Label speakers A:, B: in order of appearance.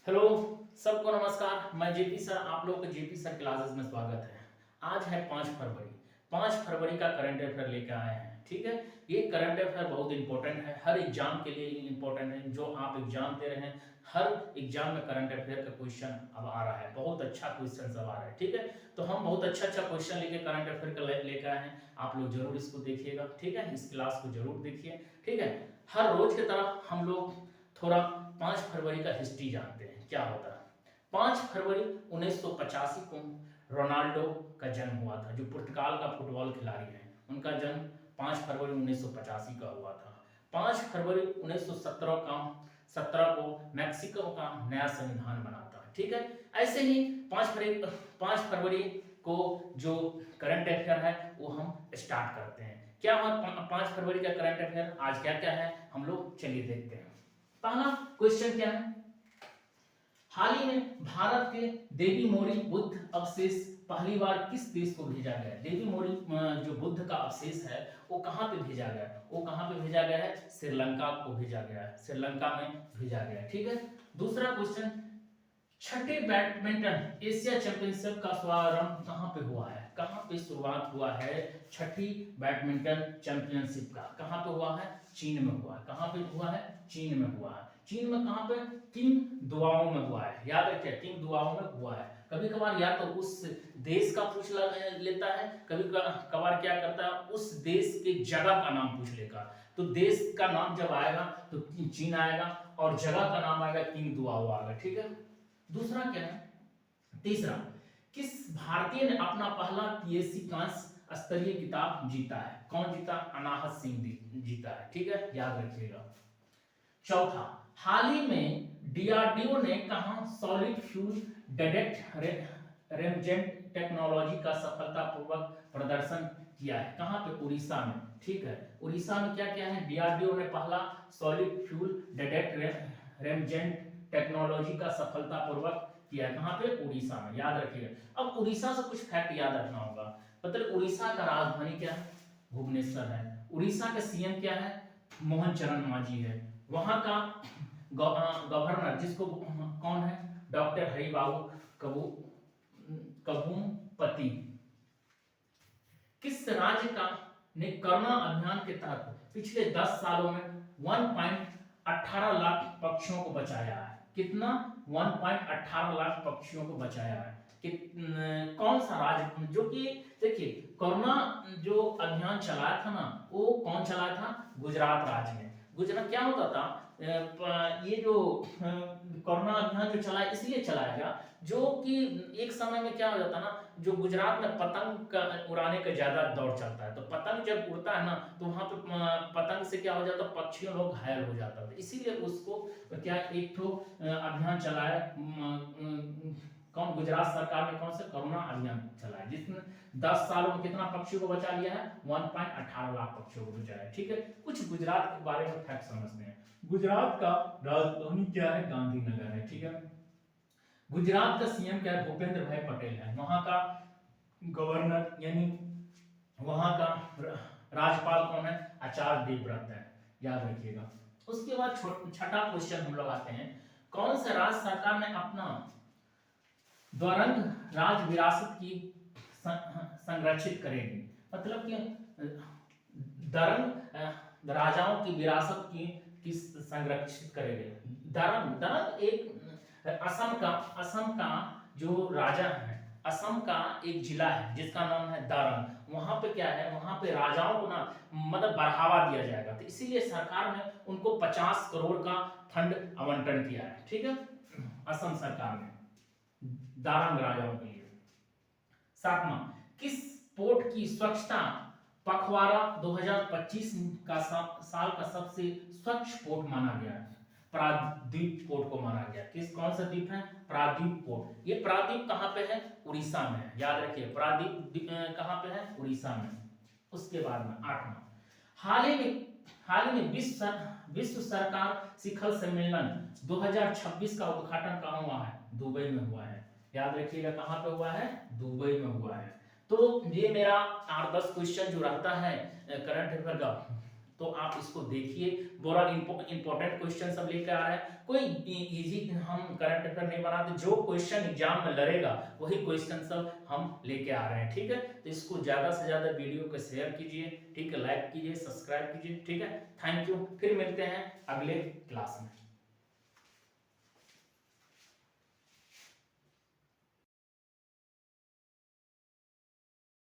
A: Hello, सबको नमस्कार। मैं जेपी सर, आप लोगों को जेपी सर क्लासेस में स्वागत है। आज है 5 फरवरी। 5 फरवरी का करंट अफेयर लेकर आए हैं। ठीक है, ये करंट अफेयर बहुत इंपॉर्टेंट है, हर एग्जाम के लिए इंपॉर्टेंट है। जो आप एग्जाम दे रहे हैं, हर एग्जाम में करंट अफेयर का क्वेश्चन अब आ रहा है, बहुत अच्छा क्वेश्चन सब आ रहा है। ठीक है, तो हम बहुत अच्छा अच्छा क्वेश्चन लेके करंट अफेयर का लेकर आए हैं। आप लोग जरूर इसको देखिएगा। ठीक है, इस क्लास को जरूर देखिए। ठीक है, हर रोज की तरह हम लोग थोड़ा 5 फरवरी का हिस्ट्री जानते हैं, क्या होता है। 5 फरवरी 1985 को रोनाल्डो का जन्म हुआ था, जो पुर्तगाल का फुटबॉल खिलाड़ी है। उनका जन्म 5 फरवरी 1985 का हुआ था। 5 फरवरी 1917 का 17 को मैक्सिको का नया संविधान बना था। ठीक है, ऐसे ही 5 फरवरी को जो करंट अफेयर है वो हम स्टार्ट करते हैं। क्या हुआ 5 फरवरी का करंट अफेयर, आज क्या क्या है हम लोग चलिए देखते हैं। पहला क्वेश्चन क्या है, हाल ही में भारत के देवी मोरी बुद्ध अवशेष पहली बार किस देश को भेजा गया है। देवी मोरी जो बुद्ध का अवशेष है वो कहां पे भेजा गया है, वो कहां पे भेजा गया है, श्रीलंका को भेजा गया है, श्रीलंका में भेजा गया है। ठीक है, दूसरा क्वेश्चन, छठे बैडमिंटन एशिया चैंपियनशिप का शुभारंभ कहां पे हुआ है, कहां पे शुरुआत हुआ है छठी बैडमिंटन चैंपियनशिप का, कहां पे हुआ है, चीन में हुआ है। कहां पे हुआ है, चीन में हुआ है। चीन में कहां पे, किंग दुआओं में हुआ है। याद रखिए, किंग दुआओं में हुआ है। कभी कभार या तो उस देश का पूछ लेता है, कभी कभार क्या करता है उस देश के जगह का नाम पूछ लेगा। तो देश का नाम जब आएगा तो चीन आएगा और जगह का नाम आएगा किंग दुआओ आएगा। ठीक है, दूसरा क्या है, तीसरा, किस भारतीय ने अपना पहला पीएससी कांस्य स्तरीय खिताब जीता है, कौन जीता, अनाहत सिंह जीता है। ठीक है, याद रखिएगा। चौथा, हाल ही में डीआरडीओ ने कहा सॉलिड फ्यूल डायरेक्ट रेमजेंट टेक्नोलॉजी का सफलतापूर्वक प्रदर्शन किया है, कहां पे, उड़ीसा में। ठीक है, उड़ीसा में क्या क्या है, डीआरडीओ ने पहला सॉलिड फ्यूल डायरेक्ट रेमजेंट टेक्नोलॉजी का सफलतापूर्वक किया, कहां पे, उड़ीसा में। याद रखिएगा। अब उड़ीसा से कुछ फैक्ट याद रखना होगा। मतलब उड़ीसा का राजधानी क्या है, भुवनेश्वर है। उड़ीसा के सीएम क्या है, मोहन चरण मांझी है। वहां का गवर्नर जिसको कौन है, डॉक्टर हरिबाबू कबूमपति। किस राज्य का ने कोरोना अभियान के तहत पिछले 10 सालों में 1.18 लाख पक्षियों को बचाया है, कितना, 1.18 लाख पक्षियों को बचाया है। कि कौन सा राज्य, जो कि देखिए कोरोना जो अभियान चलाया था ना, वो कौन चलाया था, गुजरात राज्य में। गुजरात क्या होता था, ये जो कोरोना अभियान जो चलाया इसलिए चलाया गया, जो कि एक समय में क्या हो जाता ना, जो गुजरात में पतंग का उड़ाने का ज्यादा दौर चलता है। तो पतंग जब उड़ता है ना, तो वहां पे पतंग से क्या हो जाता, पक्षियों लोग घायल हो जाता था। इसीलिए उसको क्या एक ठो अभियान चलाया, कौन, गुजरात सरकार ने कौन सा कोरोना अभियान चलाया, जिसने 10 सालों में कितना पक्षियों को बचा लिया है, 1.18 लाख पक्षियों को बचाया है। ठीक है, कुछ गुजरात के बारे में फैक्ट समझते हैं। गुजरात का राजधानी क्या है, गांधीनगर है। ठीक है, गुजरात का सीएम क्या है, भूपेंद्र भाई पटेल है। वहां का गवर्नर यानी वहां का राज्यपाल कौन है, आचार्य देवव्रत है। याद रखिएगा। उसके बाद छठा क्वेश्चन हम लोग आते हैं, कौन सा राज्य सरकार ने अपना द्वरंग राज विरासत की संरक्षित करेगी। मतलब कि दरंग राजाओं की विरासत की संरक्षित करेंगे। दरंग दरंग एक असम का जो राजा है, असम का एक जिला है जिसका नाम है दरंग। वहां पे क्या है, वहां पे राजाओं को ना मतलब बढ़ावा दिया जाएगा, तो इसीलिए सरकार ने उनको 50 करोड़ का फंड आवंटन किया है। ठीक है, असम सरकार ने दारंग राजाओं के लिए। सातवां, किस पोर्ट की स्वच्छता पखवाड़ा 2025 का साल का सबसे स्वच्छ पोर्ट माना गया है, प्रादीप पोर्ट को माना गया। किस, कौन सा द्वीप है, प्रादीप पोर्ट। ये प्रादीप कहां पे है, उड़ीसा में है। याद रखिए, प्रादीप कहां पे है, उड़ीसा में। उसके बाद में आठवां, हाल ही में विश्व सरकार शिखर सम्मेलन 2026 का उद्घाटन कहां हुआ है, दुबई में हुआ है। याद रखिएगा, कहां पे हुआ है, दुबई में हुआ है। तो ये मेरा 8-10 क्वेश्चन जो रहता है करंट अफेयर का, तो आप इसको देखिए, बड़ा इंपॉर्टेंट क्वेश्चन सब लेकर आ रहे हैं। कोई इजी हम करंट अफेयर नहीं बनाते, जो क्वेश्चन एग्जाम में लड़ेगा वही क्वेश्चन सब हम लेके आ रहे हैं, ठीक है। तो इसको ज्यादा से ज्यादा वीडियो को शेयर कीजिए, ठीक है, लाइक कीजिए, सब्सक्राइब कीजिए, ठीक है। थैंक यू, फिर मिलते हैं अगले क्लास में।